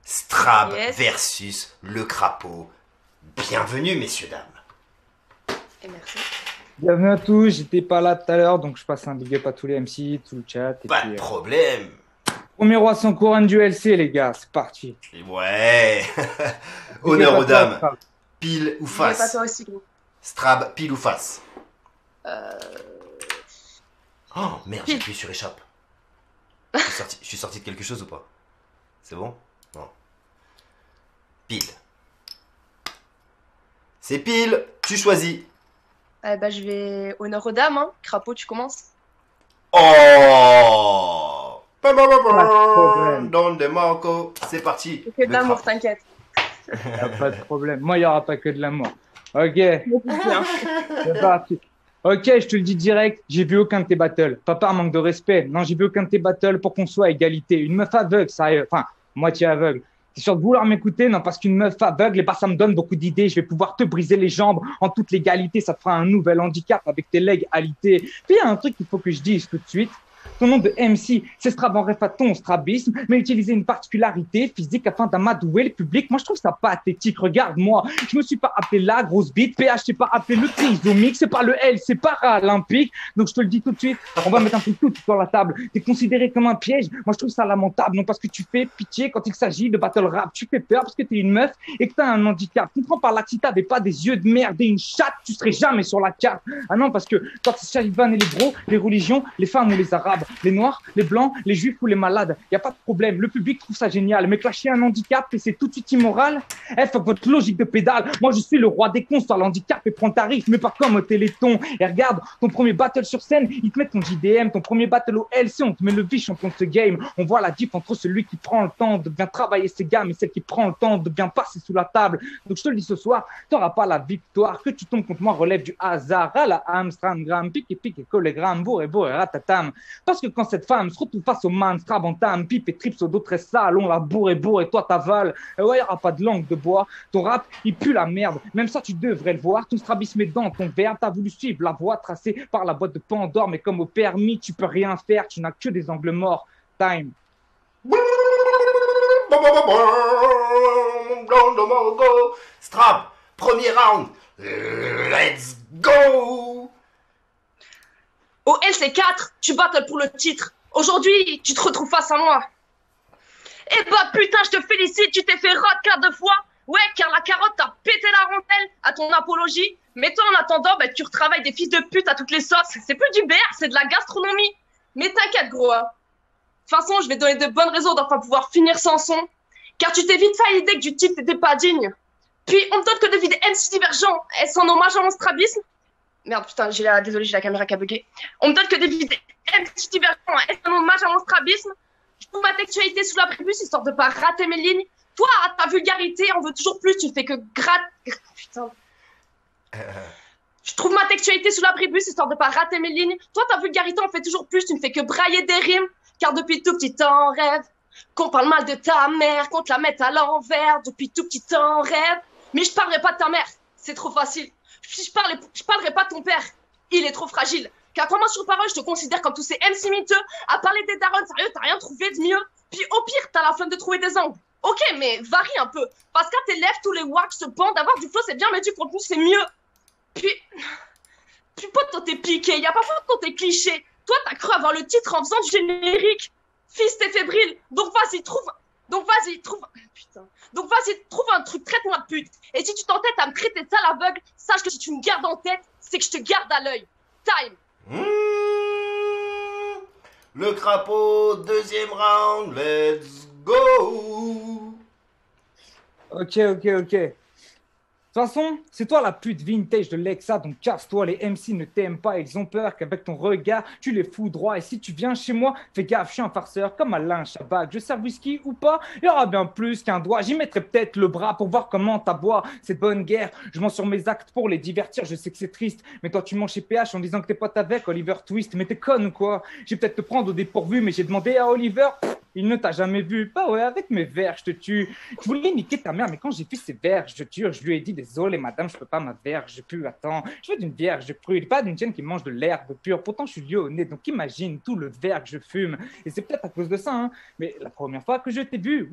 Strab Yes. versus le crapaud. Bienvenue, messieurs, dames. Et merci. Bienvenue à tous, j'étais pas là tout à l'heure, donc je passe un big up à tous les MC, tout le chat. Et Pas puis, de problème. premier roi sans couronne du LC, les gars, c'est parti. Ouais. Big Honneur up à aux toi, dames. Strab. Pile ou Je pas face. toi aussi, gros. Strab, pile ou face. Euh... Oh merde, j'ai appuyé sur échappe. Je suis sorti de quelque chose ou pas? C'est bon? Non. Pile. C'est pile, tu choisis. Bah, je vais honneur aux dames, hein. Crapaud, tu commences. Oh! problème. Don de Marco, c'est parti. Que de Le l'amour, crapaud. t'inquiète. Y a pas de problème. Moi, il n'y aura pas que de l'amour. Ok, Bien. c'est parti. Ok, je te le dis direct, j'ai vu aucun de tes battles. Pas par manque de respect. Non, j'ai vu aucun de tes battles pour qu'on soit à égalité. Une meuf aveugle, sérieux. Enfin, moitié aveugle. T'es sûr de vouloir m'écouter? Non, parce qu'une meuf aveugle, ça me donne beaucoup d'idées. Je vais pouvoir te briser les jambes en toute légalité. Ça te fera un nouvel handicap avec tes legs alités. Puis il y a un truc qu'il faut que je dise tout de suite. Ton nom de MC, c'est Strab en ref à ton strabisme, mais utiliser une particularité physique afin d'amadouer le public. Moi, je trouve ça pathétique. Regarde-moi, je me suis pas appelé la grosse bite. PH, c'est pas appelé le trisomique. C'est pas le L, c'est paralympique. Donc, je te le dis tout de suite, on va mettre un peu tout sur la table. T'es considéré comme un piège. Moi, je trouve ça lamentable. Non, parce que tu fais pitié quand il s'agit de battle rap. Tu fais peur parce que t'es une meuf et que t'as un handicap. Comprends par là que si t'avais pas des yeux de merde et une chatte, tu serais jamais sur la carte. Ah non, parce que quand il s'agit de vanner les bros, les religions, les femmes ou les arabes, les noirs, les blancs, les juifs ou les malades, y a pas de problème. Le public trouve ça génial. Mais clasher un handicap et c'est tout de suite immoral. Fuck votre logique de pédale. Moi, je suis le roi des cons. Sur l'handicap et prends le tarif, mais pas comme au Téléthon. Et regarde, ton premier battle sur scène, ils te mettent ton JDM. Ton premier battle au LC, on te met le vice-champion de ce game. On voit la diff entre celui qui prend le temps de bien travailler ses gammes et celle qui prend le temps de bien passer sous la table. Donc, je te le dis ce soir, t'auras pas la victoire. Que tu tombes contre moi relève du hasard. À la Amstram, pique et collégramme, bourre et ratatam. Parce que quand cette femme se retrouve face au man, Strab entame, pipe et tripe sur d'autres sales, on la bourre et toi t'avales. Et ouais, y'aura pas de langue de bois. Ton rap, il pue la merde. Même ça, tu devrais le voir. Ton strabisme est dans ton verre. T'as voulu suivre la voie tracée par la boîte de Pandore, mais comme au permis, tu peux rien faire. Tu n'as que des angles morts. Time. Strab, premier round. Let's go. Au LC4, tu battles pour le titre. Aujourd'hui, tu te retrouves face à moi. Eh bah putain, je te félicite, tu t'es fait rock 2 fois. Ouais, car la carotte t'a pété la rondelle à ton apologie. Mais toi, en attendant, bah, tu retravailles des fils de pute à toutes les sauces. C'est plus du BR, c'est de la gastronomie. Mais t'inquiète, gros. Hein. De toute façon, je vais donner de bonnes raisons d'enfin pouvoir finir sans son. Car tu t'es vite fait à l'idée que du titre t'étais pas digne. Puis, on me donne que des vies MC divergents. Est-ce en hommage à mon strabisme? Merde, putain, désolé, j'ai la caméra qui a bugué. On me donne que des vies MC divergents. Est-ce un hommage à mon strabisme? Je trouve ma textualité sous la prépuce histoire de pas rater mes lignes. Toi, ta vulgarité, on veut toujours plus, tu fais que Putain. Je trouve ma textualité sous la prépuce histoire de pas rater mes lignes. Toi, ta vulgarité, on fait toujours plus, tu ne fais que brailler des rimes. Car depuis tout petit temps, rêve qu'on parle mal de ta mère, qu'on te la mette à l'envers. Depuis tout petit temps, rêve. Mais je parlerai pas de ta mère, c'est trop facile. Je parlerai pas de ton père, il est trop fragile. Car quand moi sur parole, je te considère comme tous ces MC miteux. À parler des darons, sérieux, t'as rien trouvé de mieux. Puis au pire, t'as la flemme de trouver des angles. Ok, mais varie un peu. Parce qu'à tes lèvres, tous les wax se pendent. D'avoir du flow, c'est bien, mais du contenu, c'est mieux. Puis pote, toi, t'es piqué. Y a pas faute quand t'es cliché. Toi, t'as cru avoir le titre en faisant du générique. Fils, t'es fébrile. Donc vas-y, trouve. Putain. Donc vas-y, trouve un truc, traite-moi de pute. Et si tu t'entêtes à me traiter de sale aveugle, sache que si tu me gardes en tête, c'est que je te garde à l'œil. Time. Le crapaud, deuxième round, let's go. Ok. De toute façon, c'est toi la pute vintage de Lexa, donc casse-toi, les MC ne t'aiment pas, ils ont peur qu'avec ton regard, tu les fous droit. Et si tu viens chez moi, fais gaffe, je suis un farceur comme Alain Chabat. Je sers whisky ou pas, il y aura bien plus qu'un doigt. J'y mettrai peut-être le bras pour voir comment t'aboies cette bonne guerre. Je mens sur mes actes pour les divertir, je sais que c'est triste. Mais toi, tu mens chez PH en disant que t'es pote avec Oliver Twist. Mais t'es conne ou quoi? Je vais peut-être te prendre au dépourvu, mais j'ai demandé à Oliver... Il ne t'a jamais vu. Bah ouais, avec mes vers, je te tue. Je voulais niquer ta mère, mais quand j'ai vu ses vers, je te jure, je lui ai dit désolé, madame, je peux pas ma verge, j'ai plus attends. Je veux d'une vierge prude, pas d'une tienne qui mange de l'herbe pure. Pourtant, je suis lyonnais, donc imagine tout le verre que je fume. Et c'est peut-être à cause de ça, hein. Mais la première fois que je t'ai vu,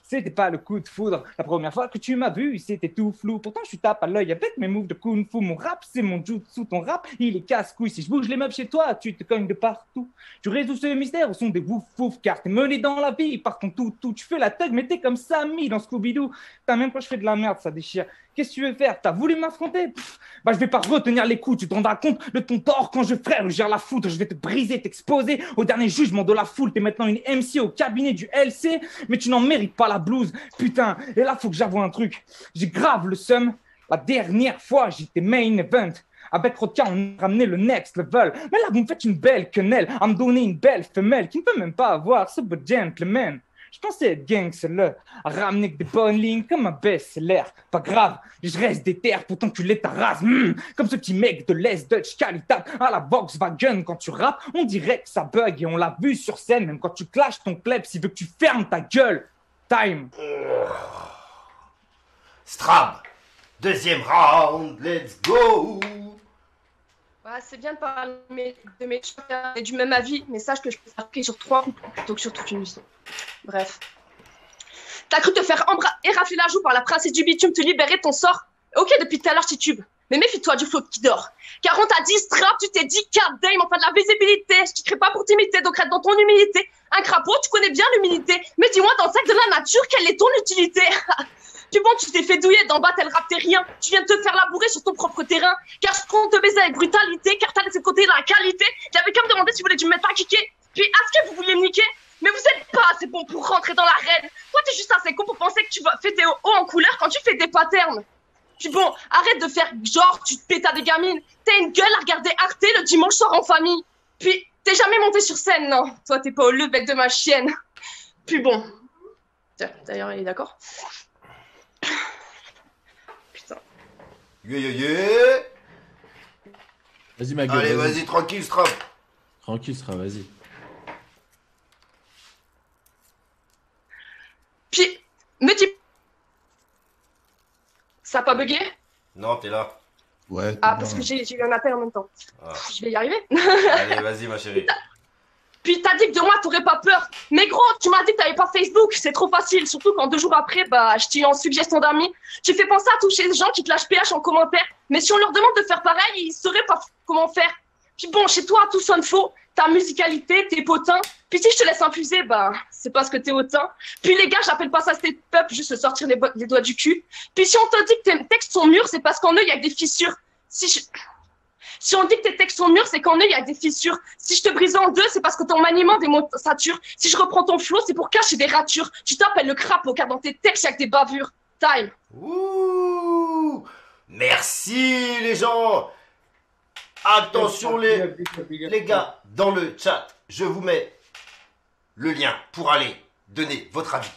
c'était pas le coup de foudre. La première fois que tu m'as vu, c'était tout flou. Pourtant, je tape à l'œil avec mes moves de kung fu. Mon rap, c'est mon jutsu. Ton rap, il est casse-couille. Si je bouge les meubles chez toi, tu te cognes de partout. Tu résous ce mystère au son des wouf-wouf, car t'es mené dans la vie par ton tout. Tu fais la thug, mais t'es comme Sammy dans Scooby-Doo. Putain, même quand je fais de la merde, ça déchire. Qu'est-ce que tu veux faire? T'as voulu m'affronter? Bah, je vais pas retenir les coups. Tu te rendras compte de ton tort quand je gère la foudre. Je vais te briser, t'exposer au dernier jugement de la foule. T'es maintenant une MC au cabinet du LC, mais tu n'en mérites pas la blouse. Putain, et là, faut que j'avoue un truc. J'ai grave le seum. La dernière fois, j'étais main event. Avec Rodka, on a ramené le next level. Mais là, vous me faites une belle quenelle à me donner une belle femelle qui ne peut même pas avoir ce beau gentleman. Je pensais être gangster, à ramener que des bonnes lignes comme un best-seller. Pas grave, je reste déter pour t'enculer ta race. Comme ce petit mec de l'Est Dutch Qualitat à la Volkswagen. Quand tu rappes, on dirait que ça bug et on l'a vu sur scène. Même quand tu clashes ton pleb, s'il veut que tu fermes ta gueule. Time. Strab, deuxième round, let's go. Ouais, c'est bien de parler de mes chocs et du même avis, mais sache que je peux marquer sur 3 coups plutôt que sur toute une mission. Bref. T'as cru te faire érafler la joue par la princesse du bitume, te libérer de ton sort? Ok, depuis tout à l'heure, je titube. Mais méfie-toi du flot qui dort. Car on t'a dit strap, tu t'es dit card dame, enfin de la visibilité. Je crée pas pour t'imiter, donc reste dans ton humilité. Un crapaud, tu connais bien l'humilité. Mais dis-moi, dans le sac de la nature, quelle est ton utilité? Puis bon, tu t'es fait douiller, d'en bas, elle rappe t'es rien. Tu viens de te faire labourer sur ton propre terrain. Car je compte te baiser avec brutalité, car t'as laissé de côté la qualité. J'avais qu'à me demander si vous voulez du me mettre à kicker. Puis, est-ce que vous vouliez me niquer? Mais vous êtes pas assez bon pour rentrer dans l'arène. Toi, t'es juste assez con pour penser que tu vas fêter haut en couleur quand tu fais des patterns. Puis bon, arrête de faire genre tu te pètes à des gamines. T'as une gueule à regarder Arte le dimanche soir en famille. Puis, t'es jamais monté sur scène, non. Toi, t'es pas au lebec de ma chienne. Puis bon. Tiens, d'ailleurs, il est d'accord. Putain. Yeah. Vas-y, ma gueule. Allez, vas-y, tranquille, Strap. Tranquille, Strap, vas-y. Puis, me dis... Ça a pas bugué? Non, t'es là. Ouais. Ah, parce que j'ai eu un appel en même temps. Ah. Je vais y arriver. Allez, vas-y, ma chérie. Puis t'as dit que de moi t'aurais pas peur. Mais gros, tu m'as dit que t'avais pas Facebook, c'est trop facile. Surtout quand 2 jours après, bah, je t'ai eu en suggestion d'amis. Tu fais penser à toucher les gens qui te lâchent PH en commentaire. Mais si on leur demande de faire pareil, ils sauraient pas comment faire. Puis bon, chez toi, tout sonne faux. Ta musicalité, tes potins. Puis si je te laisse infuser, bah, c'est parce que t'es hautain. Puis les gars, j'appelle pas ça step-up, juste sortir les doigts du cul. Puis si on te dit que tes textes sont mûrs, c'est parce qu'en eux, il y a des fissures. Si on dit que tes textes sont mûrs, c'est qu'en eux, il y a des fissures. Si je te brise en deux, c'est parce que ton maniement des mots sature. Si je reprends ton flow, c'est pour cacher des ratures. Tu t'appelles le crapaud, car dans tes textes, il y a que des bavures. Time. Ouh. Merci, les gens. Attention, les gars, dans le chat, je vous mets le lien pour aller donner votre avis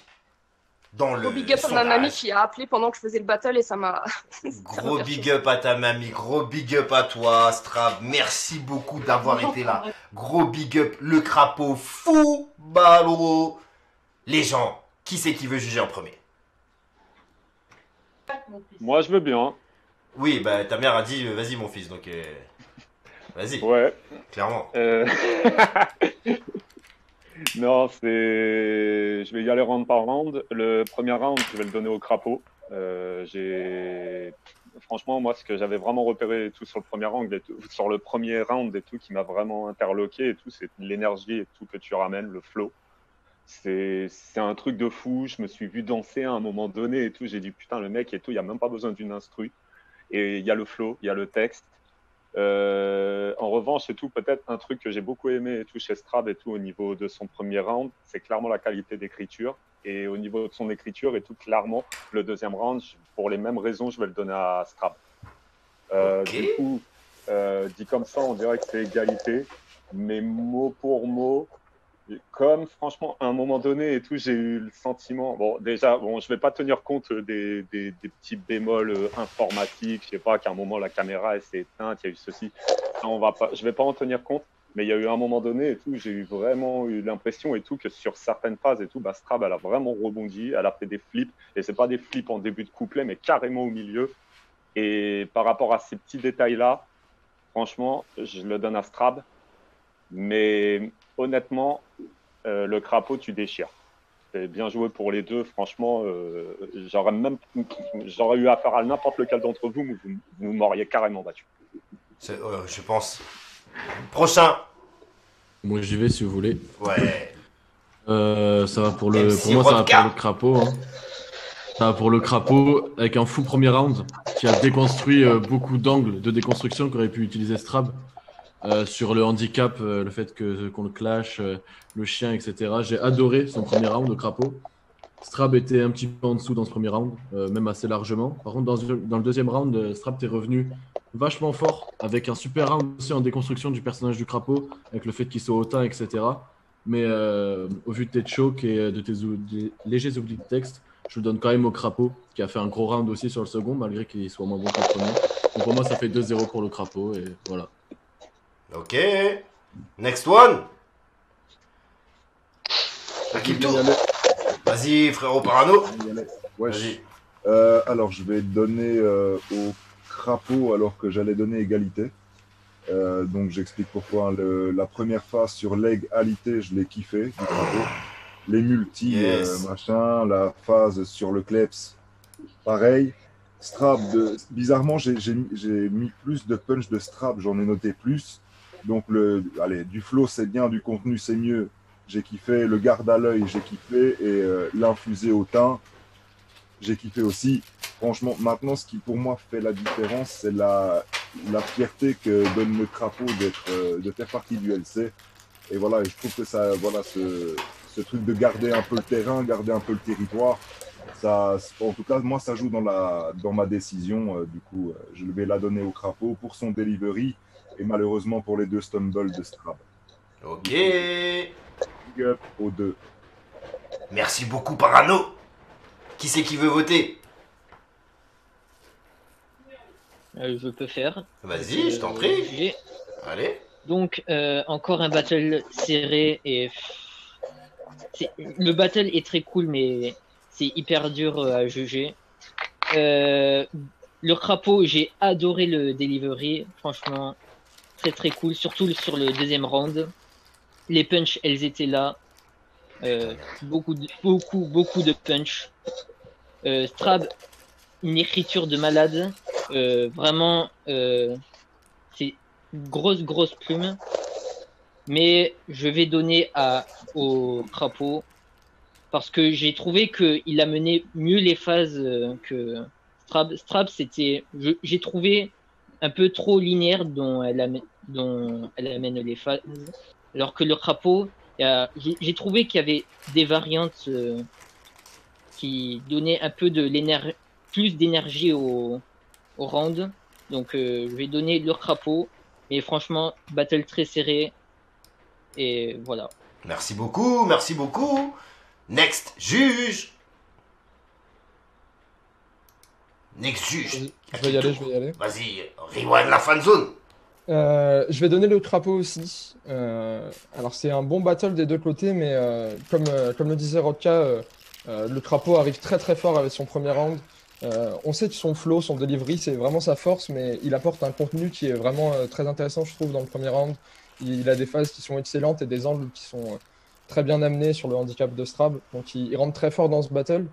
dans le Gros big up à ma mamie qui a appelé pendant que je faisais le battle et ça m'a... Gros big up à ta mamie, gros big up à toi, Strab. Merci beaucoup d'avoir été là. Gros big up, le crapaud fou ballot. Les gens, qui c'est qui veut juger en premier? Moi, je veux bien. Oui, bah ta mère a dit vas-y mon fils, donc vas-y. Ouais. Clairement. Non, je vais y aller round par round. Le premier round, je vais le donner au crapaud. Franchement, moi, ce que j'avais vraiment repéré et tout sur le premier round, sur le premier round et tout, qui m'a vraiment interloqué et tout, c'est l'énergie et tout que tu ramènes, le flow. C'est un truc de fou. Je me suis vu danser à un moment donné et tout. J'ai dit putain, le mec et tout, il n'y a même pas besoin d'une instru. Et il y a le flow, il y a le texte. En revanche, et tout, peut-être un truc que j'ai beaucoup aimé et tout chez Strab et tout au niveau de son premier round, c'est clairement la qualité d'écriture. Et au niveau de son écriture et tout, clairement, le deuxième round, pour les mêmes raisons, je vais le donner à Strab. Okay. Du coup, dit comme ça, on dirait que c'est égalité, mais mot pour mot, comme franchement, à un moment donné et tout, j'ai eu le sentiment, bon, déjà, bon, je vais pas tenir compte des petits bémols informatiques, je sais pas, qu'à un moment la caméra elle s'est éteinte, il y a eu ceci, ça, je vais pas en tenir compte, Mais il y a eu un moment donné et tout, j'ai eu vraiment eu l'impression et tout que sur certaines phases et tout, bah, Strab, elle a vraiment rebondi, elle a fait des flips, et c'est pas des flips en début de couplet, mais carrément au milieu. Et par rapport à ces petits détails-là, franchement, je le donne à Strab. Mais honnêtement, le crapaud, tu déchires. C'est bien joué pour les deux. Franchement, j'aurais eu affaire à n'importe lequel d'entre vous, mais vous m'auriez carrément battu. Je pense. Prochain. Moi, j'y vais si vous voulez. Ouais. Ça va pour le, pour moi, ça va pour le crapaud. Hein. Ça va pour le crapaud avec un fou premier round qui a déconstruit beaucoup d'angles de déconstruction qu'aurait pu utiliser Strab. Sur le handicap, le fait qu'on le clash, le chien, etc. J'ai adoré son premier round au crapaud. Strab était un petit peu en dessous dans ce premier round, même assez largement. Par contre, dans le deuxième round, Strab est revenu vachement fort, avec un super round aussi en déconstruction du personnage du crapaud, avec le fait qu'il soit hautain, etc. Mais au vu de tes chokes et de des légers oublis de texte, je le donne quand même au crapaud, qui a fait un gros round aussi sur le second, malgré qu'il soit moins bon que le premier. Donc pour moi, ça fait 2-0 pour le crapaud, et voilà. Ok. Next one. À qui le tour? Vas-y, frérot Parano. Vas-y. Alors, je vais donner au crapaud alors que j'allais donner égalité. Donc, j'explique pourquoi. La première phase sur l'égalité, je l'ai kiffé du crapaud. Les multis, machin. La phase sur le kleps, pareil. Strab, bizarrement, j'ai mis plus de punch de Strab, j'en ai noté plus. Donc, du flow, c'est bien, du contenu, c'est mieux. J'ai kiffé le garde à l'œil, j'ai kiffé. Et l'infusé au thym, j'ai kiffé aussi. Franchement, maintenant, ce qui pour moi fait la différence, c'est la fierté que donne le crapaud de faire partie du LC. Et voilà, et je trouve que ça, voilà, ce truc de garder un peu le terrain, garder un peu le territoire, ça, en tout cas, moi, ça joue dans ma décision. Du coup, je vais la donner au crapaud pour son delivery. Et malheureusement pour les deux stumbles de Strab. Ok. Big up aux deux. Merci beaucoup Parano. Qui c'est qui veut voter? Je peux faire. Vas-y, je t'en prie. Allez. Donc, encore un battle serré et le battle est très cool, mais c'est hyper dur à juger. Le crapaud, j'ai adoré le delivery, franchement. Très très cool, surtout sur le deuxième round. Les punch, elles étaient là. Beaucoup de punch. Strab, une écriture de malade. Vraiment, c'est grosse plume. Mais je vais donner au crapaud parce que j'ai trouvé qu'il a mené mieux les phases que Strab. Strab, j'ai trouvé un peu trop linéaire dont elle amène les phases, alors que le crapaud, j'ai trouvé qu'il y avait des variantes qui donnaient un peu plus d'énergie au round. Donc je vais donner le crapaud, mais franchement, battle très serré, et voilà. Merci beaucoup, merci beaucoup. Next juge. Next juge. Je vais y aller. Vas-y, rewind la fan zone. Je vais donner le crapaud aussi. Alors c'est un bon battle des deux côtés, mais comme le disait Rodka, le crapaud arrive très très fort avec son premier round. On sait que son flow, son delivery, c'est vraiment sa force, mais il apporte un contenu qui est vraiment très intéressant, je trouve, dans le premier round. Il a des phases qui sont excellentes et des angles qui sont très bien amenés sur le handicap de Strab. Donc il rentre très fort dans ce battle.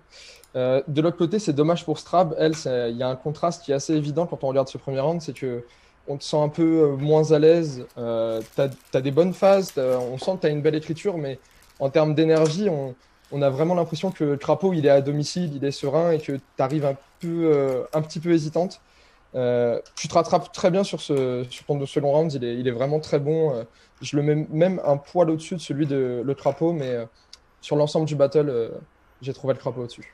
De l'autre côté, c'est dommage pour Strab. Elle, il y a un contraste qui est assez évident quand on regarde ce premier round, c'est que on te sent un peu moins à l'aise. T'as des bonnes phases, on sent que t'as une belle écriture, mais en termes d'énergie, on a vraiment l'impression que le crapaud, il est à domicile, il est serein et que t'arrives un petit peu hésitante. Tu te rattrapes très bien sur ton second round, il est vraiment très bon. Je le mets même un poil au-dessus de celui de le crapaud, mais sur l'ensemble du battle, j'ai trouvé le crapaud au-dessus.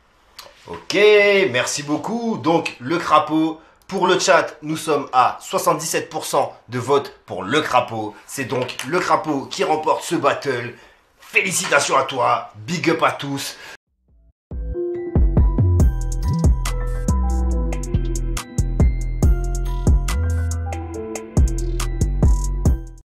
Ok, merci beaucoup. Donc, le crapaud, pour le chat, nous sommes à 77% de vote pour le crapaud. C'est donc le crapaud qui remporte ce battle. Félicitations à toi, big up à tous.